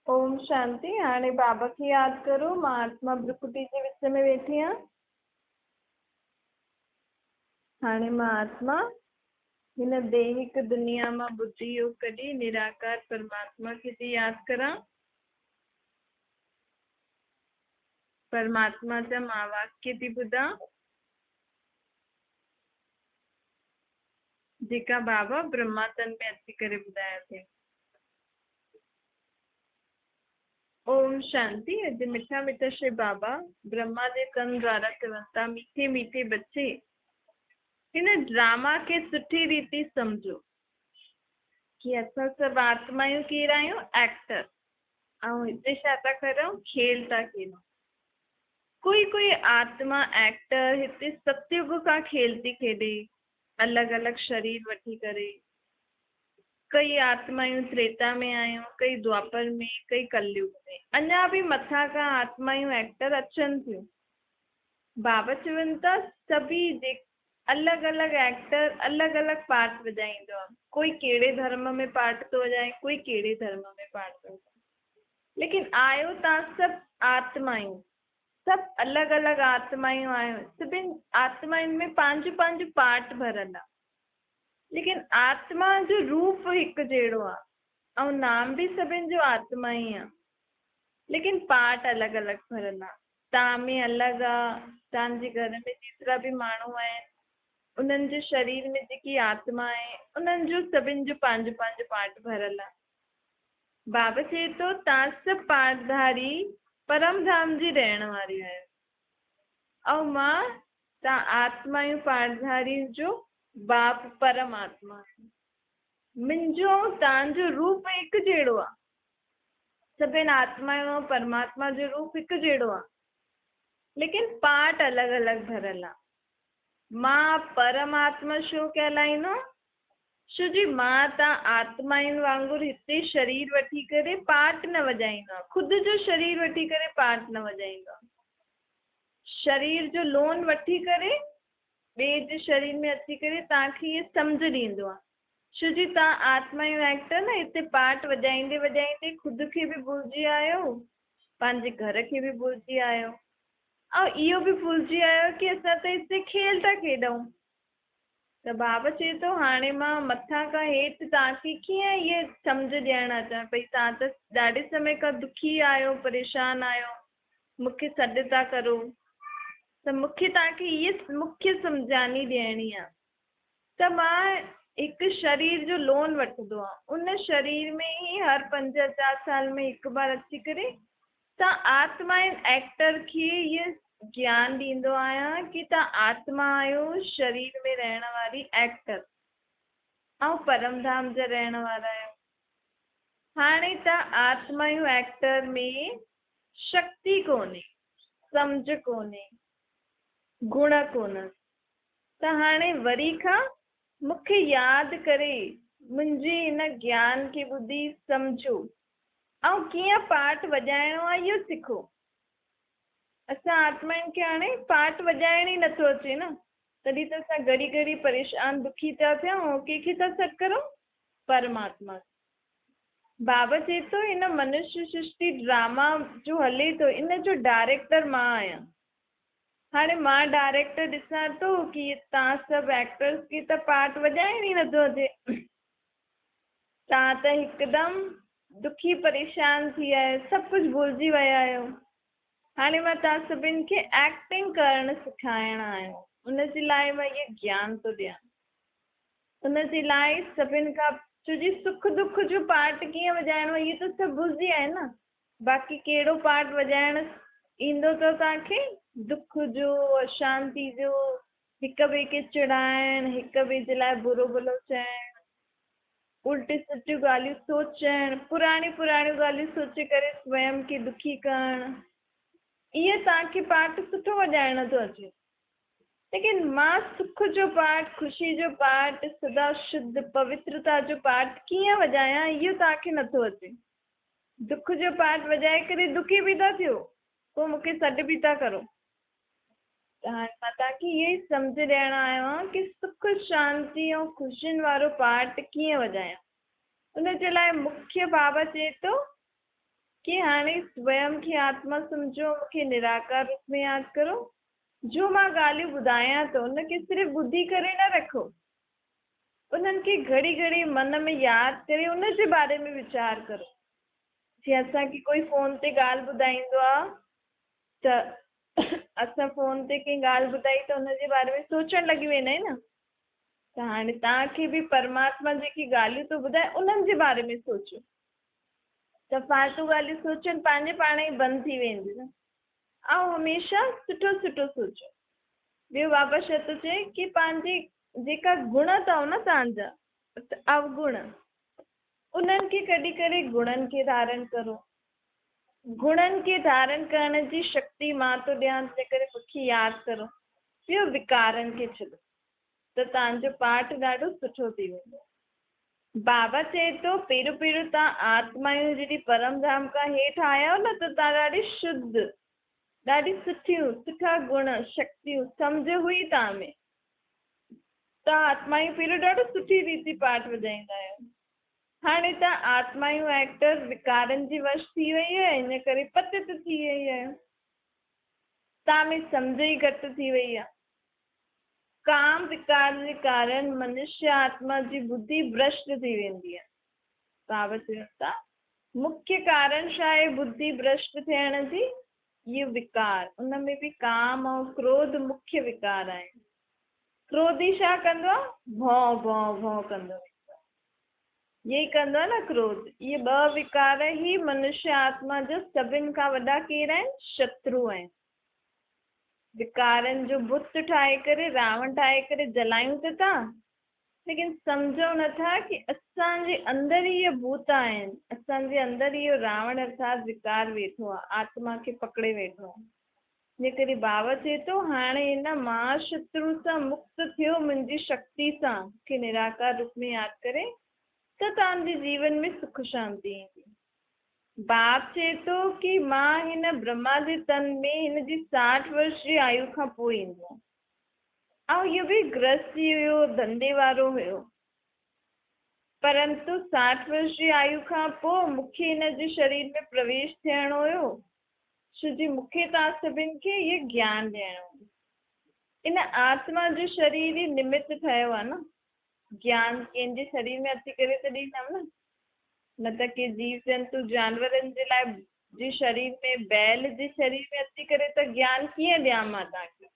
ओम शांति। हाणे बाबा खे याद करो। मां आत्मा भ्रुकुटी जे विच में वेठी आहियां। हाणे मां आत्मा हिन दैहिक दुनिया मां बुद्धि योग कढी निराकार परमात्मा खे थी याद करां। परमात्मा जा मां वाक्य थी ॿुधां जेका बाबा ब्रह्मा तन में अची करे ॿुधाया थे। ओम शांति। अॼु मिठा मिठा श्री बाबा ब्रह्मा जे तन द्वारा चवनि था, मीठे मीठे बच्चे हिन ड्रामा खे सुठी रीति समझो कि असां सभु आत्मायूं केर आहियूं? एक्टर। ऐं हिते छा था करूं? खेल था खेलूं। कोई आत्मा एक्टर हिते सतयुग खां खेल थी खेॾे, अलॻि अलॻि शरीर वठी करे। कई आत्मायूं त्रेता में आहियूं, कई द्वापर में, कई कलयुग में। अञा बि मथां खां आत्मायूं एक्टर अचनि थियूं। बाबा चवनि था सभी अलॻि अलॻि एक्टर अलॻि अलॻि पार्ट वॼाईंदो आहे। कोई कहिड़े धर्म में पार्ट थो वॼाए, कोई कहिड़े धर्म में पार्ट थो वॼाए, लेकिन आयो तव्हां सभु आत्मायूं, सभु अलॻि अलॻि आत्मायूं आहियूं। सभिनि आत्माउनि में पंहिंजो पंहिंजो पार्ट भरियल आहे, लेकिन आत्मा जो रूप हिकु जहिड़ो आहे ऐं नाम बि सभिनि जो आत्मा ई आहे, लेकिन पार्ट अलॻि अलॻि भरियल आहे। तव्हां में अलॻि आहे, तव्हांजे घर में जेतिरा बि माण्हू आहिनि उन्हनि जे शरीर में जेकी आत्मा आहे उन्हनि जो सभिनि जो पंहिंजो पंहिंजो पार्ट भरियल आहे। बाबा चए थो तव्हां सभु पार्टधारी परम धाम जी रहण वारी आहियो ऐं मां तव्हां आत्मायूं पार्टधारी जो बाप परमात्मा। मुंहिंजो तव्हांजो रूप हिकु जहिड़ो आहे। सभिनि आत्मायूं परमात्मा जो रूप हिकु जहिड़ो आहे, लेकिन पार्ट अलॻि अलॻि भरियल आहे। मां परमात्मा छो कहलाईंदो? छो जी मां तव्हां आत्माउनि वांगुरु हिते शरीर वठी करे पार्ट न वॼाईंदो आहे। ख़ुदि जो शरीर वठी करे पार्ट न वॼाईंदो आहे। शरीर जो लोन वठी करे ॿिए जे शरीर में अची करे तव्हांखे इहे सम्झ ॾींदो आहे। छो जी तव्हां आत्माऊं एक्टर न हिते पार्ट वॼाईंदे वॼाईंदे ख़ुदि खे बि भुलिजी आहियो, पंहिंजे घर खे बि भुलिजी आहियो ऐं इहो बि भुलिजी आहियो कि असां त हिते खेल था खेॾूं। त बाबा चए थो हाणे मां मथां खां हेठि तव्हांखे कीअं इहे सम्झ ॾियणु अचां पई। तव्हां त ॾाढे समय खां दुखी आहियो, परेशान आहियो, मूंखे सॾु था करो, त मूंखे तव्हांखे इहे मुख्य सम्झानी ॾियणी आहे। त मां हिकु शरीर जो लोन वठंदो आहे, उन शरीर में ई हर 5-4 साल में हिकु बार अची करे तव्हां आत्मा एक्टर खे इहे ज्ञान ॾींदो आहियां कि तव्हां आत्मा आहियो, शरीर में रहण वारी एक्टर ऐं परमधाम जा रहण वारा आहियो। हाणे तव्हां आत्मायूं एक्टर में शक्ति कोन्हे, सम्झ कोन्हे, गुण कोन। त हाणे वरी खां मूंखे यादि करे मुंहिंजे हिन ज्ञान खे ॿुधी सम्झो ऐं कीअं पार्ट वॼाइणो आहे इहो सिखो। असां आत्माउनि खे हाणे पार्ट वॼाइण ई नथो अचे न, तॾहिं त असां घड़ी घड़ी परेशान दुखी था थियूं ऐं कंहिंखे था सॾु करूं? परमात्मा। बाबा चए थो हिन मनुष्य सृष्टि ड्रामा जो हले थो, इन जो डायरेक्टर मां आहियां। हाणे मां डायरेक्टर ॾिसां थो कि तव्हां सभु एक्टर्स खे त पार्ट वॼाइण ई नथो अचे। तव्हां त हिकदमि दुखी परेशान थी विया आहियो, सभु कुझु भुलिजी विया आहियो। हाणे मां तव्हां सभिनि खे एक्टिंग करणु सेखारणु आहियां। उनजे लाइ मां इहे ज्ञान थो ॾियां। उनजे लाइ सभिनि खां छो जी सुख दुख जो पार्ट कीअं वॼाइणो आहे इहे त सभु भुलिजी विया आहिनि न। बाक़ी कहिड़ो पार्ट वॼाइणु ईंदो अथव तव्हांखे? दुख जो, अशांति जो, हिक ॿिए खे चिढ़ाइणु, हिक ॿिए जे लाइ बुरो भलो चइणु, उल्टी सुठियूं ॻाल्हियूं सोचणु, पुराणियूं ॻाल्हियूं सोचे करे स्वयं खे दुखी करणु, इहे तव्हांखे पार्ट सुठो वॼाइणु थो अचे। लेकिन मां सुख जो पार्ट, ख़ुशी जो पार्ट, सदा शुद्ध पवित्रता जो पार्ट कीअं वॼायां इहो तव्हांखे नथो अचे। दुख जो पार्ट वॼाए करे दुखी बि था थियो, पोइ मूंखे सॾु बि था करो। त हाणे मां तव्हांखे इहो ई सम्झ ॾियणु आयो आहियां कि सुख शांति ऐं ख़ुशियुनि वारो पार्ट कीअं वॼायां। उनजे लाइ मुख्य बाबा चए थो कि हाणे स्वयं खे आत्मा सम्झो, मूंखे निराकार रूप में यादि करो। जो मां ॻाल्हियूं ॿुधायां थो उनखे सिर्फ़ु ॿुधी करे न रखो, उन्हनि खे घड़ी घड़ी मन में यादि करे उन जे बारे में वीचार करो। जीअं असांखे कोई फ़ोन ते ॻाल्हि ॿुधाईंदो आहे त असां फ़ोन ते कंहिं ॻाल्हि ॿुधाई त उनजे बारे में सोचणु लॻी वेंदा आहियूं न। त हाणे तव्हांखे बि परमात्मा जेकी ॻाल्हियूं थो ॿुधाए उन्हनि जे बारे में सोचो, त फालतू ॻाल्हियूं सोचणु पंहिंजे पाण ई बंदि थी वेंदियूं न। ऐं हमेशह सुठो सुठो सोचो। ॿियो बाबा छा थो चए कि पंहिंजी जेका गुण अथव न तव्हांजा अवगुण, उन्हनि खे कढी करे गुणनि खे धारण करो। गुणनि खे धारण करण जी शक्ति मां थो ॾियां, तंहिं करे मूंखे यादि करो। ॿियो विकारनि खे छॾो त तव्हांजो पाठ ॾाढो सुठो थी वेंदो। बाबा चए थो पहिरियों पहिरियों तव्हां आत्माऊं जॾहिं परम धाम खां हेठि आया आहियो न त तव्हां ॾाढी शुद्ध, ॾाढी सुठियूं सुठा गुण शक्तियूं सम्झ हुई तव्हां में। तव्हां आत्माऊं पहिरियों ॾाढो सुठी रीति पाठ वॼाईंदा आहियो। हाणे तव्हां आत्माऊं एक्टर विकारनि जी वश थी वई आहे, इन करे पतित थी वई आहे। तव्हां में सम्झ ई घटि थी वई आहे। काम विकार जे कारण मनुष्य आत्मा जी बुद्धि भ्रष्ट थी वेंदी आहे। बाबा चयो था मुख्य कारण छा आहे बुद्धि भ्रष्ट थियण जी? ये विकार, उनमें बि काम ऐं क्रोध मुख्य विकार आहिनि। क्रोधी छा कंदो आहे? भौ भौ भौ कंदो आहे, ये ई कंदो आहे न क्रोध। ये ॿ विकार ई मनुष्य आत्मा जो सभिनि खां वॾा कहिड़ा आहिनि? शत्रु आहिनि। विकारनि जो बुत ठाहे करे रावण ठाहे करे जलायूं त था, लेकिन सम्झो नथा कि असांजे अंदरि ई इहे भूत आहिनि, असांजे अंदरि इहो रावण अर्थात विकार वेठो आहे, आत्मा खे पकड़े वेठो आहे। जे करे बाबा चए थो हाणे हिन महाशत्रु सां मुक्त थियो मुंहिंजी शक्ति सां, मूंखे निराकार रूप में यादि करे, त तव्हांजे जीवन में सुख शांति ईंदी। बाप चए थो कि मां हिन ब्रह्मा जे तन में हिन जी 60 वर्ष जी आयु खां पोइ ईंदो आहे। ऐं इहो बि गृहस्थी हुयो, धंधे वारो हुयो, परंतु 60 वर्ष जी आयु खां पोइ मूंखे हिन जे शरीर में प्रवेश थियणो हुयो, छो जी मूंखे तव्हां सभिनि खे इहे ज्ञान ॾियणो हो। इन आत्मा जो शरीर ई निमित्त ठहियो आहे न, ज्ञान कंहिंजे शरीर में अची करे त ॾींदमि न त कि जीव जंतु जानवरनि जे लाइ जे शरीर में, बैल जे शरीर में अची करे त ज्ञान कीअं ॾियां मां तव्हांखे?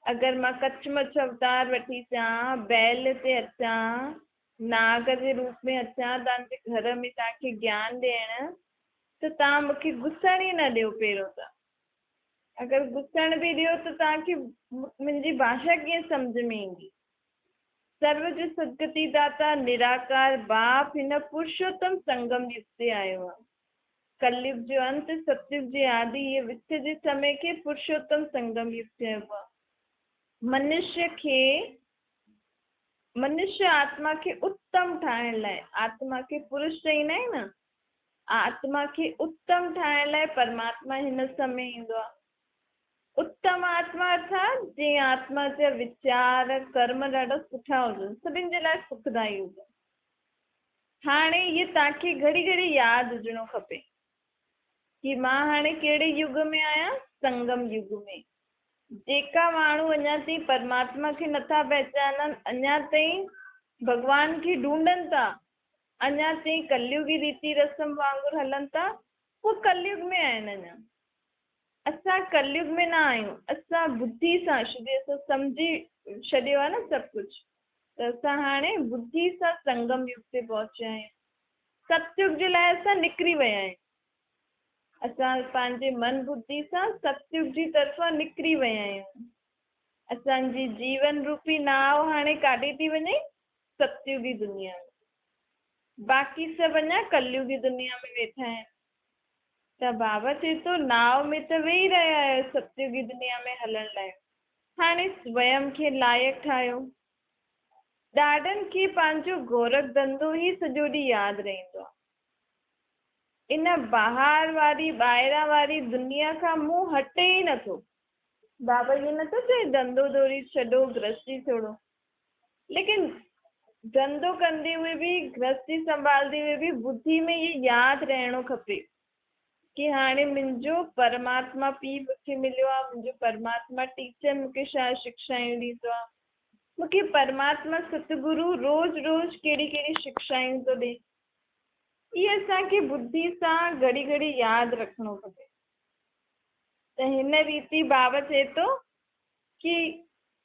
अगरि मां कच्छ मच्छ अवतार वठी अचां, बैल ते अचां, नाग जे रूप में अचां तव्हांजे घर में तव्हांखे ज्ञान ॾियण, त तव्हां मूंखे घुसण ई न ॾियो पहिरियों त। अगरि घुसण बि ॾियो त तव्हांखे मुंहिंजी भाषा कीअं सम्झ में ईंदी? सर्व जो सदगति दाता निराकार बाप हिन पुरुषोत्तम संगम युग ते आयो आहे। कलयुग जो अंत, सतयुग जे आदि, ये विच जे समय खे पुरुषोत्तम संगम युग चइबो आहे। मनुष्य आत्मा खे उत्तम ठाहिण लाइ, आत्मा खे पुरुष चईंदा आहिनि न, आत्मा खे उत्तम ठाहिण लाइ परमात्मा हिन समय ईंदो आहे। उत्तम आत्मा अर्थात जंहिं आत्मा जा वीचार कर्म ॾाढा सुठा हुजनि, सभिनि जे लाइ सुखदाई हुजनि। हाणे इहे तव्हांखे घड़ी घड़ी यादि हुजणो खपे कि मां हाणे कहिड़े युग में आहियां? संगम युग में। जेका माण्हू अञा ताईं परमात्मा खे नथा पहचाननि, अञा ताईं भॻवान खे ढूंढनि था, अञा ताईं कलयुगी रीति रस्म वांगुरु हलनि था, उहे कलयुग में आहिनि। अञा असां कलयुग में न आहियूं, असां बुद्धि सां असां सम्झी छॾियो आहे न सभु कुझु, त असां हाणे बुद्धि सां संगम युग ते पहुचिया आहियूं। सतयुग जे लाइ असां निकिरी विया आहियूं। असां पंहिंजे मन बुद्धि सां सतयुग जी तरफ़ां निकिरी विया आहियूं। असांजी जीवन रूपी नाव हाणे काॾे थी वञे? सतयुगी दुनिया में। बाक़ी सभु अञा कलयुगी दुनिया में वेठा आहिनि। त बाबा चए थो नाव में त वेही रहिया आहियो सतयुगी दुनिया में हलण लाइ, हाणे स्वयं खे लाइक़ु ठाहियो। ॾाढनि खे पंहिंजो गोरख धंधो ई सॼो ॾींहुं यादि रहंदो आहे। इन ॿाहिरां वारी दुनिया खां मुंहुं हटे ई नथो। बाबा इहो नथो चए धंधो धोरी छॾो, गृहस्थी छोड़ो, लेकिन धंधो कंदे हुए बि, गृहस्थी संभालंदे हुए बि बुद्धि में इहे यादि रहणो खपे कि हाणे मुंहिंजो परमात्मा पीउ मूंखे मिलियो आहे, मुंहिंजो परमात्मा टीचर मूंखे छा शिक्षाऊं ॾींदो आहे, मूंखे परमात्मा सतगुरु रोज़ रोज़ कहिड़ी कहिड़ी शिक्षाऊं थो ॾे। इहे असांखे बुद्धि सां घड़ी घड़ी यादि रखिणो खपे। त हिन रीति बाबा चए थो कि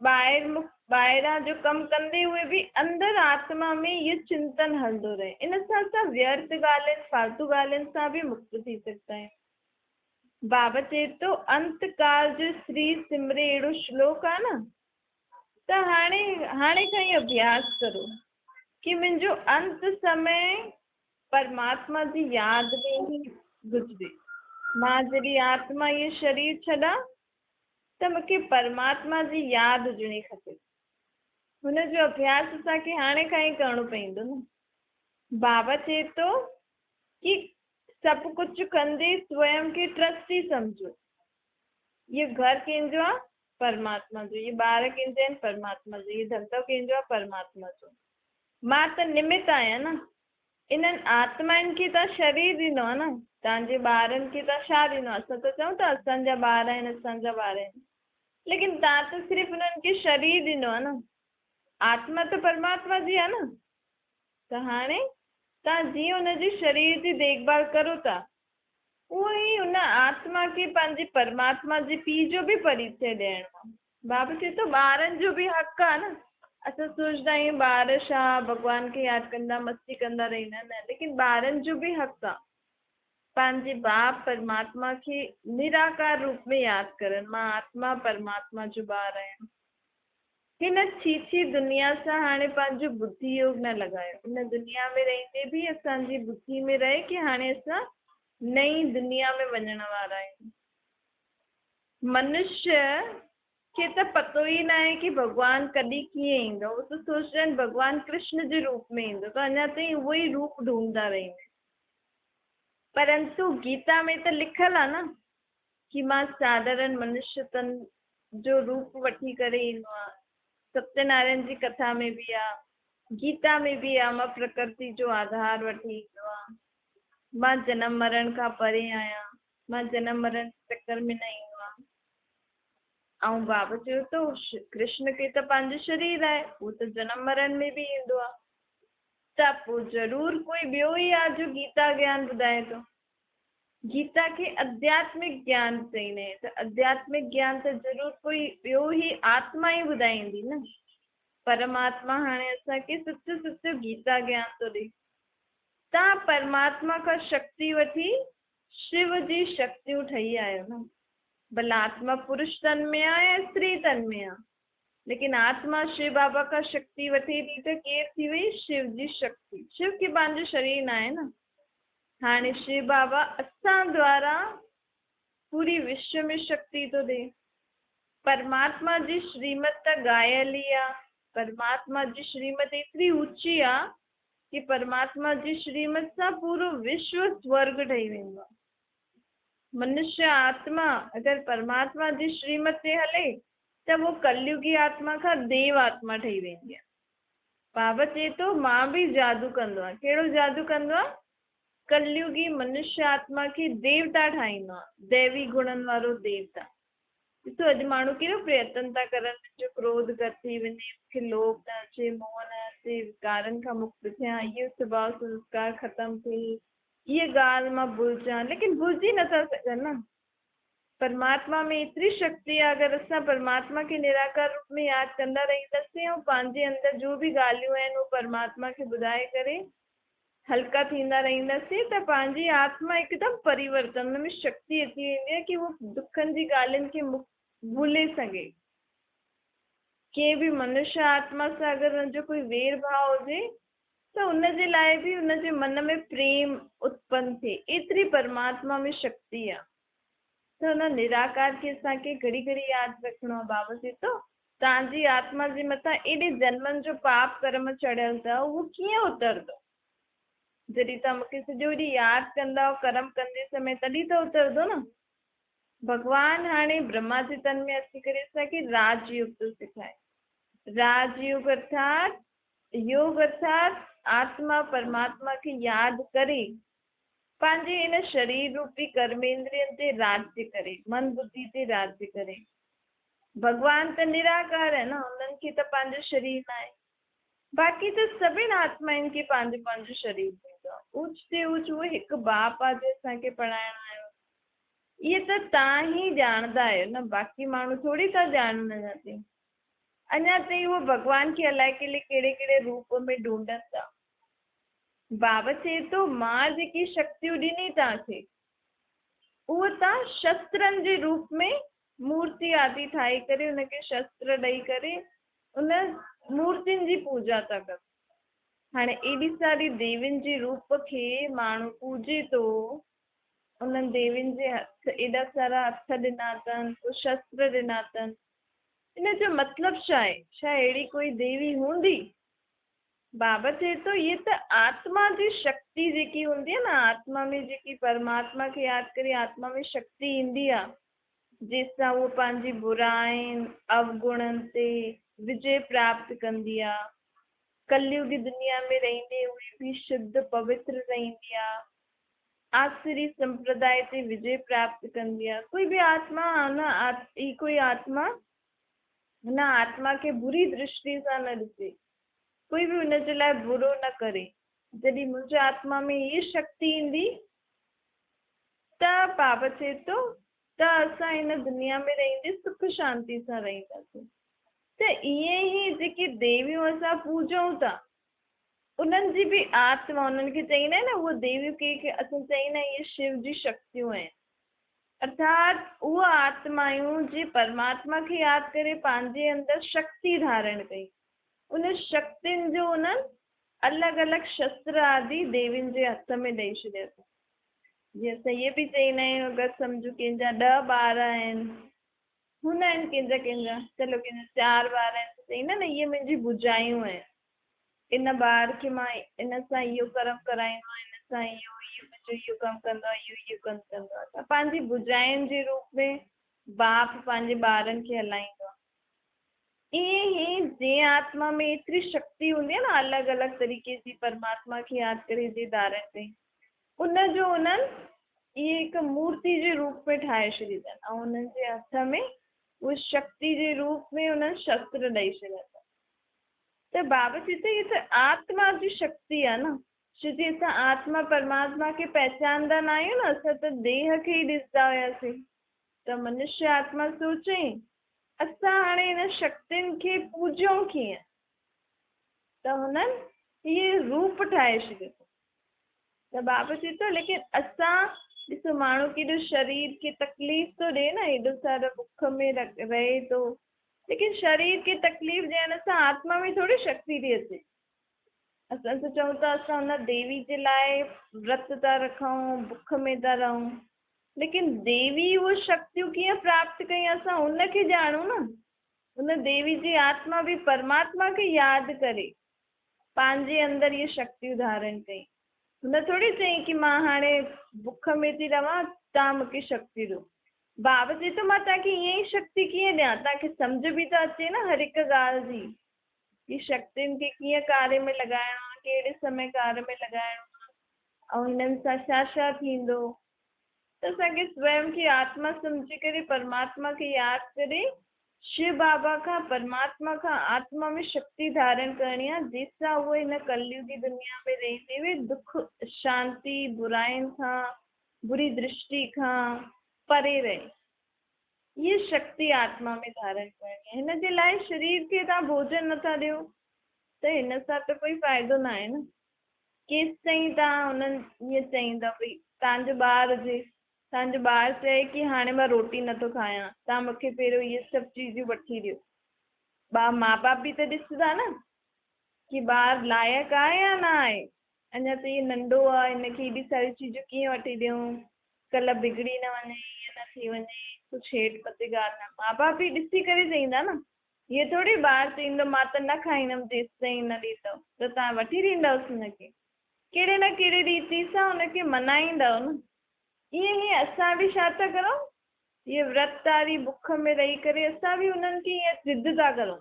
ॿाहिरां जो कमु कंदे हुए बि अंदरि आत्मा में इहो चिंतन हलंदो रहे। इन सां असां व्यर्थ ॻाल्हियुनि फालतू ॻाल्हियुनि सां बि मुक्त थी सघंदा आहियूं। बाबा चए थो अंत काल जो श्री सिमरे अहिड़ो श्लोक आहे न, त हाणे खां ई अभ्यास करो कि मुंहिंजो अंत समय परमात्मा जी यादि में ई गुज़रे। मां जॾहिं आत्मा ये शरीर छॾां त मूंखे परमात्मा जी यादि हुजणी खपे। हुनजो अभ्यास असांखे हाणे खां ई करणो पवंदो न। बाबा चए थो कि सभु कुझु कंदे स्वयं खे ट्रस्टी सम्झो। ये घर कंहिंजो आहे? परमात्मा जो। ये ॿार कंहिंजा आहिनि? परमात्मा जो। ये धंधो कंहिंजो आहे? परमात्मा जो। मां त निमित आहियां न। इन्हनि आत्माउनि खे तव्हां शरीर ॾिनो आहे न। तव्हांजे ॿारनि खे तव्हां छा ॾिनो आहे? असां त चऊं था असांजा ॿार आहिनि, असांजा ॿार आहिनि, लेकिन तव्हां त सिर्फ़ु उन्हनि खे शरीर ॾिनो आहे न। आत्मा त परमात्मा जी आहे न। त हाणे तव्हां जीअं हुनजे शरीर जी देखभाल करो था, उहो ई हुन आत्मा खे पंहिंजे परमात्मा जे पीउ जो बि परिचय ॾियणो आहे। बाबा चए थो ॿारनि जो बि हक़ु आहे न। असां सोचंदा आहियूं ॿार छा भॻवान खे यादि कंदा, मस्ती कंदा रहंदा, न, लेकिन ॿारनि जो बि हक़ु आहे पंहिंजे बाप परमात्मा खे निराकार रूप में यादि करनि। मां आत्मा परमात्मा जो ॿार आहियां। हिन छीछी दुनिया सां हाणे पंहिंजो बुद्धि योग न लॻायो। हिन दुनिया में रहंदे बि असांजी बुद्धि में रहे कि हाणे असां नई दुनिया में वञण वारा आहियूं। मनुष्य खे त पतो ई न आहे कि भॻवानु कॾहिं कीअं ईंदो। उहो त सोचंदा आहिनि भॻवानु कृष्ण जे रूप में ईंदो, त अञा ताईं उहो ई रूप ढूंढंदा रहंदा आहिनि। परंतु गीता में त लिखियलु आहे न कि मां साधारण मनुष्य तन जो रूप वठी करे ईंदो आहे। सत्यनारायण जी कथा में बि आहे, गीता में बि आहे, मां प्रकृति जो आधार वठी ईंदो आहे, मां जनम मरण खां परे आहियां, मां जनम मरण जे चक्कर में न ईंदो आहे। ऐं बाबा चयो थो कृष्ण खे त पंहिंजो शरीर आहे, उहो त जनम मरण में बि ईंदो आहे। त पोइ ज़रूरु कोई ॿियो ई आहे जो गीता ज्ञान ॿुधाए थो। गीता खे आध्यात्मिक ज्ञान चईंदा आहिनि, त आध्यात्मिक ज्ञान त ज़रूरु कोई ॿियो ई आत्मा ई ॿुधाईंदी न। परमात्मा हाणे असांखे सचो सचो गीता ज्ञान थो ॾे। तव्हां परमात्मा खां शक्ति वठी शिव जी शक्तियूं ठही आहियो न। भला आत्मा पुरुष तन में आहे या स्त्री तन में आहे, लेकिन आत्मा शिव बाबा खां शक्ति वठी थी त केरु थी वई? शिव जी शक्ति। शिव खे पंहिंजो शरीर न आहे न। हाणे शिव बाबा असां द्वारा पूरी विश्व में शक्ति थो ॾे। परमात्मा जी श्रीमत त ॻायल ई आहे। परमात्मा जी श्रीमत एतिरी ऊची आहे कि परमात्मा जी श्रीमत सां पूरो विश्व स्वर्ग ठही वेंदो आहे। मनुष्य आत्मा अगरि परमात्मा जी श्रीमत ते हले त वो कलयुगी आत्मा खां देव आत्मा ठही वेंदी आहे। बाबा चए थो मां बि जादू कंदो आहे। कहिड़ो जादू कंदो आहे? कलयुगी मनुष्य आत्मा खे देवता ठाहींदो आहे, दैवी गुणनि वारो देवता। ॾिसो अॼु माण्हू कहिड़ो प्रयत्न था करनि जो क्रोध घटि थी वञे, मूंखे लोभ न अचे, मोह न अचे, विकारनि खां मुक्त थियां, इहो स्वभाव संस्कार ख़तमु थिए, हीअ ॻाल्हि मां भुलिजां, लेकिन भुलिजी नथा सघनि न। परमात्मा में एतिरी शक्ति आहे, अगरि असां परमात्मा खे निराकार रूप में यादि कंदा रहींदासीं ऐं पंहिंजे अंदरि जो बि ॻाल्हियूं आहिनि उहे परमात्मा खे ॿुधाए करे हल्का थींदा रहींदासीं, त पंहिंजी आत्मा हिकदमि परिवर्तन, हुन में शक्ति अची वेंदी आहे कि उहो दुखनि जी ॻाल्हियुनि खे भूले सघे। कंहिं बि मनुष्य आत्मा सां अगरि हुनजो कोई वेर भाव हुजे त हुनजे लाइ बि हुनजे मन में प्रेम उत्पन्न थिए, एतिरी परमात्मा में शक्ति आहे। त हुन निराकार खे असांखे घड़ी घड़ी यादि रखिणो आहे। बाबा चए थो तव्हांजी आत्मा जे मथां एॾे जन्मनि जो पाप कर्म चढ़ियल अथव, उहो कीअं उतरंदो? जॾहिं तव्हां मूंखे सॼो ॾींहुं यादि कंदा कर्म कंदे समय, तॾहिं त उतरंदो न। भॻवानु हाणे ब्रह्मा जे तन में अची करे असांखे राजयोग थो सेखारे। राजयोग अर्थात योग अर्थात आत्मा परमात्मा खे यादि करे पंहिंजे हिन शरीर रूपी कर्मेंद्रियनि ते राज्य करे, मन बुद्धि ते राज्य करे। भगवान त निराकार है न, उन्हनि खे त पंहिंजो शरीर न आहे। बाक़ी त सभिनि आत्माउनि खे पंहिंजो पंहिंजो शरीर हूंदो आहे। ऊच ते ऊच उहो हिकु बाप आहे जो असांखे पढ़ाइण आयो। इहे त तव्हां ई ॼाणंदा आहियो न, बाक़ी माण्हू थोरी था ॼाणनि। अञा ताईं उहो भॻवान खे अलाए कहिड़े कहिड़े रूप में ढूंढनि था। बाबा चए थो मां जेकी शक्तियूं ॾिनी तव्हांखे, उहो तव्हां शस्त्रनि जे रूप में मूर्ति आदि ठाहे करे उनखे शस्त्र ॾेई करे उन मूर्तियुनि जी पूजा था कयो। हाणे एॾी सारी देवियुनि जे रूप खे माण्हू पूजे थो, उन्हनि देवियुनि जे हथ एॾा सारा हथ ॾिना अथनि, पोइ शस्त्र ॾिना अथनि। इन जो मतिलबु छा आहे? छा अहिड़ी कोई देवी हूंदी? बाबा चए थो ये त आत्मा जी शक्ति जेकी हूंदी आहे न, आत्मा में जेकी परमात्मा खे यादि करे आत्मा में शक्ति ईंदी आहे, जंहिंसां उहो पंहिंजी बुराइनि अवगुणनि ते विजय प्राप्त कंदी आहे। कलयुगी दुनिया में रहंदे हुए भी शुद्ध पवित्र रहंदी आहे। आसुरी संप्रदाय ते विजय प्राप्त कंदी आहे। कोई भी आत्मा न कोई आत्मा न आत्मा खे बुरी दृष्टि सां न ॾिसे, कोई भी उनजे लाइ बुरो न करे। जॾहिं मुंहिंजे आत्मा में ये शक्ति ईंदी त बाबा चए थो त असां हिन दुनिया में रहंदे सुख शांति सां रहंदासीं। त ईअं ई जेकी देवियूं असां पूजूं था, उन्हनि जी बि आत्मा, उन्हनि खे चईंदा आहिनि न, उहो देवियूं के असां चईंदा आहियूं इहे शिव जी शक्तियूं आहिनि। अर्थात उहा आत्मायूं जी परमात्मा खे यादि करे पंहिंजे अंदरि शक्ति धारण कई। उन शक्तियुनि जो उन्हनि अलॻि अलॻि शस्त्र आदि देवियुनि जे हथ में ॾेई छॾिया अथऊं। जीअं असां इहे बि चईंदा आहियूं, अगरि सम्झो कंहिंजा 10 ॿार आहिनि, हूंदा आहिनि कंहिंजा चलो कंहिंजा 4 ॿार आहिनि, त चईंदा न इहे मुंहिंजी भुजायूं आहिनि। इन ॿार खे मां इन सां इहो कर्म कराईंदो आहियां, इन सां इहो मुंहिंजो इहो कमु कंदो आहे, इहो कमु कंदो आहे। त पंहिंजी भुजायुनि जे रूप में बाप पंहिंजे ॿारनि खे हलाईंदो आहे। ईअं ई जीअं आत्मा में एतिरी शक्ति हूंदी आहे न, अलॻि अलॻि तरीक़े जी परमात्मा खे यादि करे जे धारण कई, उनजो उन्हनि इहे हिकु मूर्ति जे रूप में ठाहे छॾी अथनि, ऐं उन्हनि जे हथ में उहे शक्ति जे रूप में उन्हनि शस्त्र ॾेई छॾिया अथनि। त बाबा चए थो इहे त आत्मा जी शक्ति आहे न। छोजी असां आत्मा परमात्मा खे पहचानंदा न आहियूं न, असां त देह खे ई ॾिसंदा हुयासीं। त मनुष्य आत्मा सोचई असां हाणे हिन शक्तियुनि खे पूजियूं कीअं? त हुननि इहे रूप ठाहे छॾियो। त बाबा चए थो लेकिन असां ॾिसो, माण्हू केॾो शरीर खे तकलीफ़ थो ॾिए न, हेॾो सारो बुख में रहे थो, लेकिन शरीर खे तकलीफ़ ॾियण सां आत्मा में थोरी शक्ति थी अचे। असां त चऊं था असां हुन देवी जे लाइ व्रत था रखूं, बुख में था रहूं, लेकिन देवी उहे शक्तियूं कीअं प्राप्त कई असां हुनखे ॼाणूं न। हुन देवी जी आत्मा बि परमात्मा खे यादि करे पंहिंजे अंदरि इहे शक्तियूं धारण कई। हुन थोरी चई की मां हाणे बुख में थी रहां, तव्हां मूंखे शक्ति ॾियो। बाबा चए थो मां तव्हांखे ईअं ई शक्ति कीअं ॾियां? तव्हांखे सम्झ बि त अचे न हर हिकु ॻाल्हि जी, की शक्तियुनि खे कीअं कार्य में लॻाइणो आहे, कहिड़े समय कार्य में लॻाइणो आहे, ऐं हिननि सां छा छा थींदो। त असांखे स्वयं खे आत्मा सम्झी करे परमात्मा खे यादि करे शिव बाबा खां, परमात्मा खां आत्मा में शक्ति धारण करणी आहे, जंहिंसां उहे हिन कलयुगी दुनिया में रहंदे हुए दुख शांति बुराइनि खां, बुरी दृष्टि खां परे रहे। ये शक्ति आत्मा में धारण करणी आहे। हिन जे लाइ शरीर खे तव्हां भोजन नथा ॾियो त हिन सां त कोई फ़ाइदो न आहे न। केसि ताईं तव्हां हुननि ईअं चईंदा भई तव्हांजो ॿारु हुजे, तव्हांजो ॿारु चए की हाणे मां रोटी नथो खायां, तव्हां मूंखे पहिरियों इहे सभु चीज़ूं वठी ॾियो। माउ बाप बि त ॾिसंदा न की ॿारु लाइक़ु आहे या न आहे। अञा त इहो नंढो आहे, हिनखे एॾी सारी चीज़ूं कीअं वठी ॾियूं, कल्ह बिगड़ी न वञे, ईअं न थी वञे, कुझु हेठि मथे ॻाल्हि न। माउ बाप बि ॾिसी करे चईंदा न, हीअ थोरी ॿारु चईंदो मां त न खाईंदमि जेसि ताईं न ॾींदव, त तव्हां वठी ॾींदवसि हुनखे, कहिड़े न कहिड़े रीति सां हुनखे मनाईंदव न। ईअं ई असां बि छा था करूं, इहे व्रत वारी बुख में रही करे असां बि हुननि खे ईअं ज़िद था करूं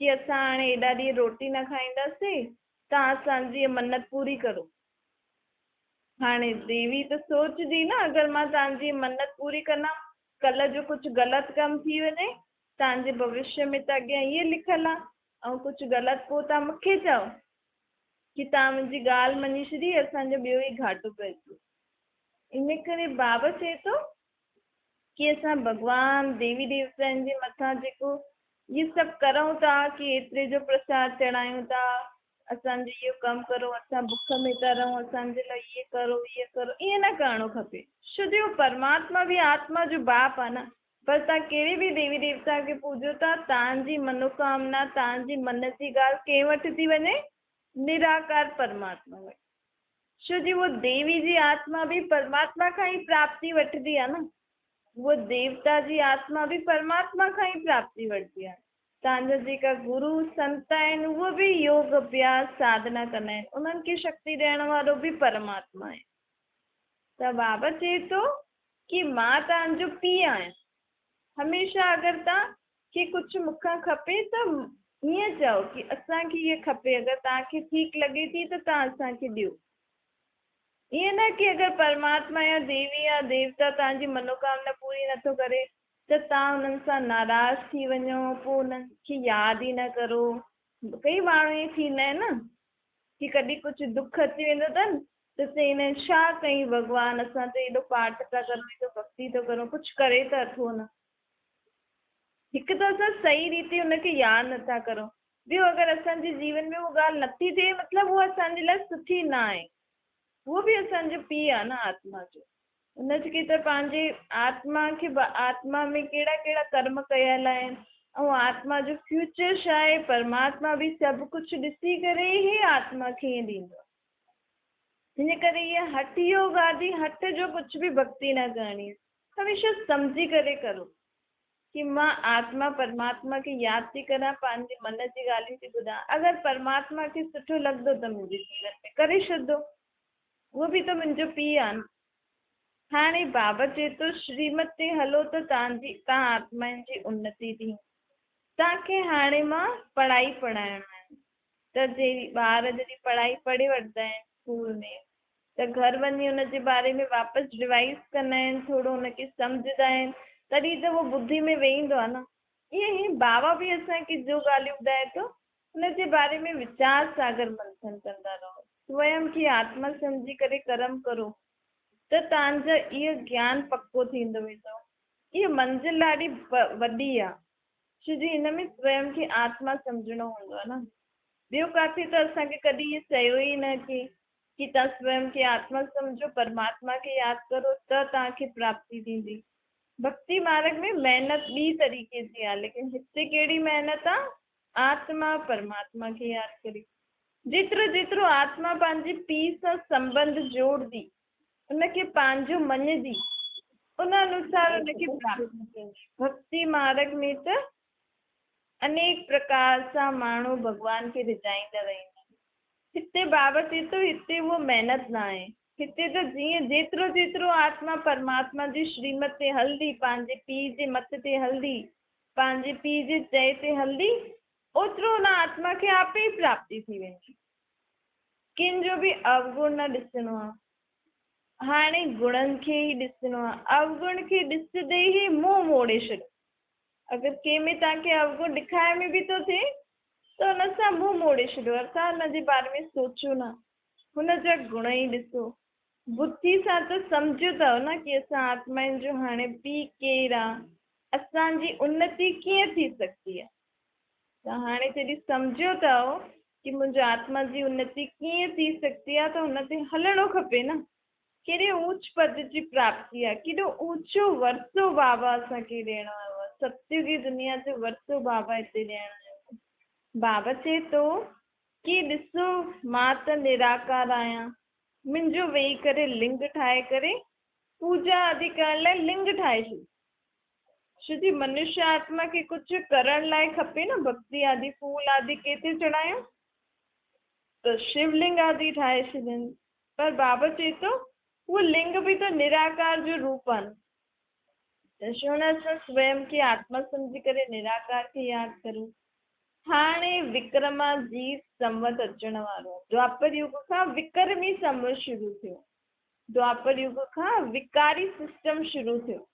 की असां हाणे हेॾा ॾींहं रोटी न खाईंदासीं, तव्हां असांजी मन्नत पूरी करो। हाणे देवी त सोचदी न, अगर मां तव्हांजी मन्नत पूरी कंदा, कल्ह जो कुछ गलत कम थी वञे, तव्हांजे भविष्य में त अॻियां इहे लिखल आहे, ऐं कुछ गलत पोइ तव्हां मूंखे चओ कि तव्हां मुंहिंजी ॻाल्हि मञी छॾी, असांजो ॿियो ई घाटो पइजी। इन करे बाबा चए थो कि असां भॻवान देवी देवताउनि जे मथां जेको ये सभु करूं था, कि एतिरे जो प्रसाद चढ़ायूं था, असांजो इहो कमु करो, असां बुख में था रहूं, असांजे लाइ इहे करो, ईअं न करणो खपे। छो जो परमात्मा बि आत्मा जो बाप आहे न। पर तव्हां कहिड़े बि देवी देवता खे पूॼो था, तव्हांजी मनोकामना, तव्हांजी मन जी ॻाल्हि कंहिं वटि थी वञे? निराकार परमात्मा वटि। छो जी वो देवी जी आत्मा भी परमात्मा खां ई प्राप्ति वठदी आहे न। वो देवता जी आत्मा भी परमात्मा खां ई प्राप्ति वठदी आहे। तव्हांजा जेका गुरु संत आहिनि उहे बि योग अभ्यास साधना कंदा आहिनि, उन्हनि खे शक्ति ॾियण वारो बि परमात्मा आहे। त बाबा चए थो कि मां तव्हांजो पीउ आहियां। हमेशह अगरि तव्हांखे कुझु मूंखां खपे त हीअं चओ कि असांखे इहे खपे, अगरि तव्हांखे ठीकु लॻे थी त तव्हां असांखे ॾियो। ईअं न कि अगरि परमात्मा या देवी या देवता तव्हांजी मनोकामना पूरी नथो करे त तव्हां हुननि सां नाराज़ थी वञो, पोइ उन्हनि खे यादि ई न करो। कई माण्हू ईअं थींदा आहिनि न कि कॾहिं कुझु दुख अची वेंदो अथनि त चईंदा आहिनि छा कयूं भॻवानु, असां त एॾो पाठ था करूं, एॾो भक्ति था करूं, कुझु करे त अथो न। हिकु त असां सही रीति हुनखे यादि नथा करूं, ॿियो अगरि असांजे जीवन में उहा ॻाल्हि नथी थिए, मतिलबु उहा असांजे लाइ सुठी न आहे। वो भी असांजो पीउ आहे न आत्मा जो। उनखे त पंहिंजे आत्मा खे आत्मा में कहिड़ा कहिड़ा कर्म कयल आहिनि ऐं आत्मा जो फ्यूचर छा आहे, परमात्मा बि सभु कुझु ॾिसी करे ई आत्मा खे ईअं ॾींदो आहे। हिन करे इहा हठ योग आदि हठ जो कुझु बि भक्ति न करणी आहे। हमेशह सम्झी करे करो कि मां आत्मा परमात्मा खे यादि थी करा, पंहिंजे मन जी ॻाल्हियूं थी ॿुधां। अगरि परमात्मा खे सुठो लॻंदो त मुंहिंजे जीवन में करे छॾंदो, उहो बि त मुंहिंजो पीउ आहे न। हाणे बाबा चए थो श्रीमत ते हलो त तव्हां आत्माउनि जी उन्नति थी। तव्हांखे हाणे मां पढ़ाई पढ़ाइणु आहियां। त जहिड़ी ॿार जॾहिं पढ़ाई पढ़े वठंदा आहिनि स्कूल में, त घर वञी हुनजे बारे में वापसि रिवाइज़ कंदा आहिनि, थोरो हुनखे सम्झंदा आहिनि, तॾहिं त उहो ॿुधी में वेहींदो आहे न। ईअं ई बाबा बि असांखे जो ॻाल्हियूं ॿुधाए थो हुनजे बारे में वीचार सागर मंथन कंदा रहो, स्वयं खे आत्मा सम्झी करे कर्म करो त तव्हांजो इहो ज्ञान पक्को थींदो वेंदो। इहा मंज़िल ॾाढी वॾी आहे, छो जो हिन में स्वयं खे आत्मा सम्झणो हूंदो आहे न। ॿियो किथे त असांखे कॾहिं इहो चयो ई न कि तव्हां स्वयं खे आत्मा सम्झो, परमात्मा खे यादि करो त तव्हांखे प्राप्ति थींदी। भक्ति मार्ग में महिनत ॿी तरीक़े जी आहे, लेकिन हिते कहिड़ी महिनत आहे? आत्मा परमात्मा खे यादि करे। जेतिरो जेतिरो आत्मा पंहिंजे पीउ सां संबंध जोड़दी, उनखे पंहिंजो मञदी, उन अनुसार उनखे प्राप्ति थींदी। भक्ति मार्ग में त अनेक प्रकार सां माण्हू भॻवान खे रिझाईंदा रहंदा आहिनि। हिते बाबा चए थो हिते उहो महिनत न आहे। हिते त जीअं जेतिरो जेतिरो आत्मा परमात्मा जी श्रीमत ते हलंदी, पंहिंजे पीउ जे मत ते हलंदी, पंहिंजे पीउ जे चए ते हलंदी, ओतिरो हुन आत्मा खे आपे ई प्राप्ति थी वेंदी। कंहिंजो बि अवगुण न ॾिसणो आहे, हाणे गुणनि खे ई ॾिसणो आहे। अवगुण खे ॾिसंदे ई मुंहुं मोड़े छॾियो। अगरि कंहिं में तव्हांखे अवगुण ॾेखारण में बि थो थिए त हुन सां मुंहुं मोड़े छॾियो, असां हुनजे बारे में सोचो न, हुनजा गुण ई ॾिसो। बुद्धि सां त सम्झो अथव न कि असां आत्माउनि जो हाणे पीउ केरु आहे, असांजी उन्नति कीअं थी सघंदी आहे। त हाणे जॾहिं सम्झो अथव कि मुंहिंजो आत्मा जी उन्नति कीअं थी सघंदी आहे त हुन ते हलणो खपे न। कहिड़े ऊच पद जी प्राप्ति आहे, केॾो ऊचो वरितो बाबा असांखे ॾियणो आहे। सत्युगी दुनिया जो वरितो बाबा हिते ॾियणु आयो। बाबा चए थो कि ॾिसो मां त निराकार आहियां, मुंहिंजो वेही करे लिंग ठाहे करे पूजा आदि करण लाइ लिंग ठाहे छॾ। छो जी मनुष्य आत्मा खे कुझु करण लाइ खपे न, भक्ति आदि फूल आदि केथे चढ़ायूं त शिवलिंग आदि ठाहे छॾनि। पर बाबा चए थो उहो लिंग बि त निराकार जो रूप आहे। त छो न असां स्वयं खे आत्मा सम्झी करे निराकार खे यादि करूं। हाणे विक्रमाजीत संवत अचण वारो आहे। द्वापर युग खां विक्रमी संवत शुरू थियो। द्वापर युग खां विकारी सिस्टम शुरू थियो।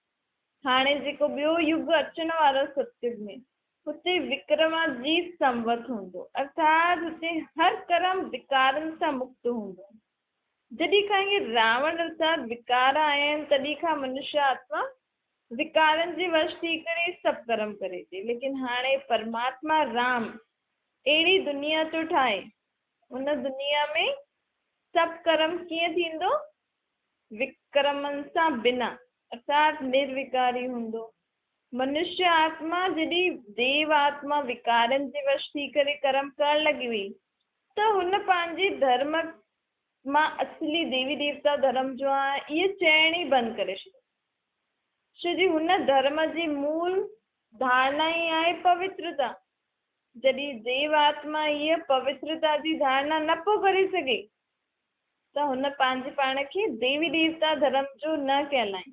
हाणे जेको ॿियो युग अचण वारो सतयुग में, हुते विक्रमाजीत संवत हूंदो, अर्थात हुते हर कर्म विकारनि सां मुक्त हूंदो। जॾहिं खां इहे रावण अर्थात विकार आया आहिनि, तॾहिं खां मनुष्य आत्मा विकारनि जे वश थी करे सभु कर्म करे थी। लेकिन हाणे परमात्मा राम अहिड़ी दुनिया थो ठाहे, उन दुनिया में सभु कर्म कीअं थींदो? विक्रमनि सां बिना, अर्थात निर्विकारी हूंदो। मनुष्य आत्मा जॾहिं देव आत्मा विकारनि जे वश थी करे कर्म करण लॻी वई, त हुन पंहिंजे धर्म मां असली देवी देवता धर्म जो आहे इहे चइण ई बंदि करे छॾियो। छो जी हुन धर्म जी मूल धारणा ई आहे पवित्रता। जॾहिं देव आत्मा इहा पवित्रता जी धारणा न पियो करे सघे, त हुन पंहिंजे पाण खे देवी देवता धर्म जो न कहलाए,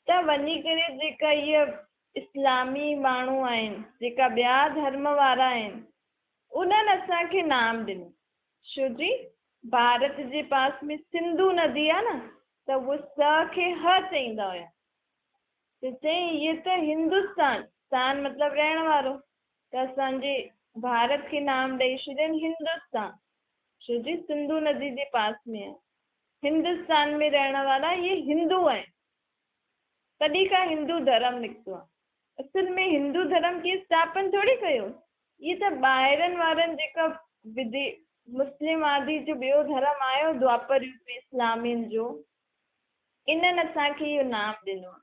त वञी करे जेका इहा इस्लामी माण्हू आहिनि, जेका ॿिया धर्म वारा आहिनि, उन्हनि असांखे नाम ॾिनो। छो जी भारत जे पास में सिंधु नदी आहे न, त उहो स खे ह चईंदा हुया, त चई इहे त हिंदुस्तान, स्थान मतिलबु रहण वारो, त असांजे भारत खे नाम ॾेई छॾनि हिंदुस्तान। छो जी सिंधु नदी जे पास में आहे, हिंदुस्तान में रहण वारा इहे हिंदू आहिनि, तॾहिं खां हिंदू धर्म निकितो आहे। असल में हिंदू धर्म खे स्थापन थोरी कयो, इहे त ॿाहिरनि वारनि जेका मुस्लिम आदि जो ॿियो धर्म आयो द्वापर युग में इस्लामियुनि जो, इन्हनि असांखे इहो नाम ॾिनो आहे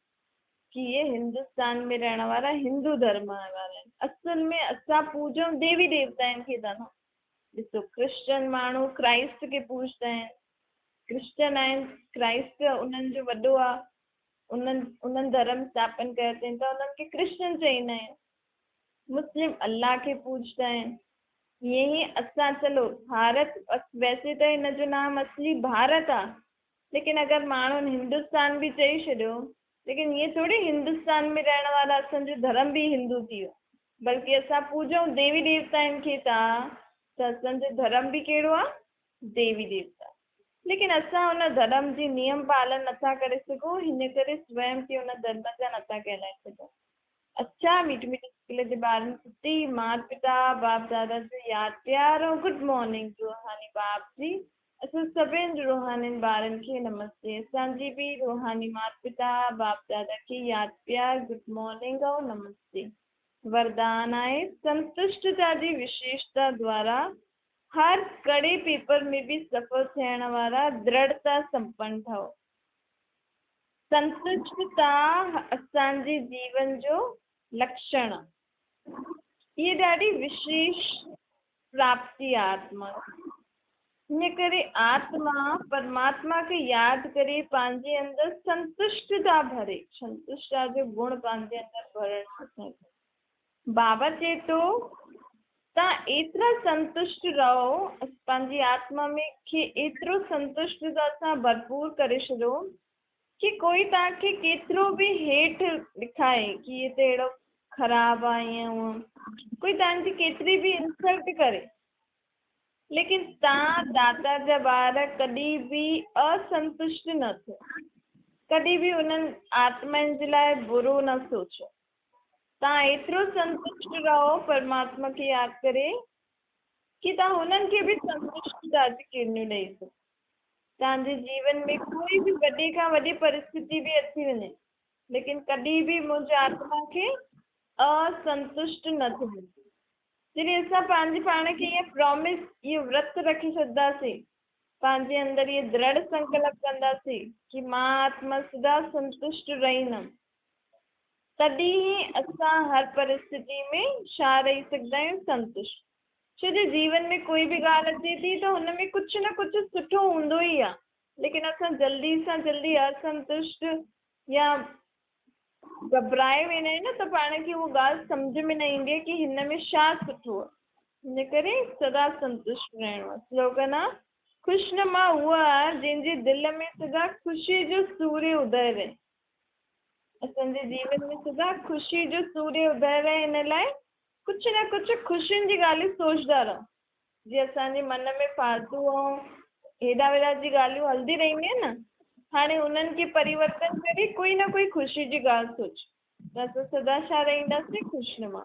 कि इहे हिंदुस्तान में रहण वारा हिंदू धर्म वारा आहिनि। असल में असां पूॼूं देवी देवताउनि खे था न। ॾिसो क्रिश्चन माण्हू क्राइस्ट खे पूॼदा आहिनि, क्रिश्चन आहिनि, क्राइस्ट उन्हनि जो वॾो आहे, उन्हनि धर्म स्थापन कयो अथईं, त उन्हनि खे क्रिश्चन चईंदा आहिनि। मुस्लिम अल्लाह खे पूॼदा आहिनि। ईअं ई असां चलो भारत, वैसे त हिन जो नाम असली भारत आहे, लेकिन अगरि माण्हुनि हिंदुस्तान बि चई छॾियो, लेकिन ईअं थोरी हिंदुस्तान में रहण वारा असांजो धर्म बि हिंदू थी वियो, बल्कि असां पूॼूं देवी देवताउनि खे था, त असांजो धर्म बि कहिड़ो आहे? देवी देवता। लेकिन असां हुन धर्म जी नियम पालन नथा करे सघूं, हिन करे स्वयं खे हुन धर्म जा नथा कहलाए सघूं। अच्छा मीठी मीठी स्कूल जे ॿारनि खे माता पिता बाप दादा जो यादि प्यारो गुड मॉर्निंग रूहानी बाप जी। असां सभिनि रूहानी ॿारनि खे नमस्ते। असांजी बि रूहानी माता पिता बाप दादा खे यादि प्यार गुड मॉर्निंग ऐं नमस्ते। वरदान आहे संतुष्टता जी विशेषता द्वारा हर कड़े पेपर में भी सफल थियण वारा दृढ़ता संपन्न ठहो। संतुष्टता असांजे जीवन जो लक्षण, ये ॾाढी विशेष प्राप्ति आत्मा। इन करे आत्मा परमात्मा खे यादि करे पंहिंजे अंदरि संतुष्टता भरे, संतुष्टता जो गुण पंहिंजे अंदरि भरणु। बाबा चए थो तव्हां एतिरा संतुष्ट रहो, पंहिंजी आत्मा में खे एतिरो संतुष्टता सां भरपूर करे छॾियो कि कोई तव्हांखे केतिरो बि हेठि ॾेखारे कि इहे त अहिड़ो ख़राबु आहे, ईअं हूअं कोई तव्हांजी केतिरी बि इंसल्ट करे, लेकिन तव्हां दाता जा ॿार कॾहिं बि असंतुष्ट न थियो, कॾहिं बि उन्हनि आत्माउनि जे लाइ बुरो न सोचो। तव्हां एतिरो संतुष्ट रहो परमात्मा खे यादि करे कि तव्हां हुननि खे बि संतुष्टता जी किरणियूं ॾेई सघो। तव्हांजे जीवन में कोई बि वॾे खां वॾी परिस्थिति बि अची वञे, लेकिन कॾहिं बि मुंहिंजी आत्मा खे असंतुष्ट न थियणो। जॾहिं असां पंहिंजे पाण खे इहे प्रॉमिस, इहो व्रत रखी छॾंदासीं, पंहिंजे अंदरि इहे दृढ़ संकल्प कंदासीं कि मां आत्मा सदा संतुष्ट रहींदमि, तॾहिं ई असां हर परिस्थिति में छा रही सघंदा आहियूं? संतुष्ट। छो जो जीवन में कोई बि ॻाल्हि अचे थी त हुन में कुझु न कुझु सुठो हूंदो ई आहे, लेकिन असां जल्दी सां जल्दी असंतुष्ट या घबराए वेंदा आहियूं न, त पाण खे उहा ॻाल्हि सम्झ में न ईंदी आहे कि हिन में छा सुठो आहे। हिन करे सदा संतुष्ट रहणो आहे। स्लोगन आहे ख़ुशनुमा उहा आहे जंहिंजे दिलि में सदा ख़ुशी जो सूर्य उदय रहे। असांजे जीवन में सदा ख़ुशी जो सूर्य उदय रहे, हिन लाइ कुझु न कुझु ख़ुशियुनि जी ॻाल्हियूं सोचंदा रहो। जीअं असांजे मन में फालतू ऐं हेॾा वेॾा जी ॻाल्हियूं हलंदी रहंदियूं आहिनि न, हाणे उन्हनि खे परिवर्तन करे कोई न कोई ख़ुशी जी ॻाल्हि सोच त असां सदा छा रहंदासीं ख़ुशनुमा।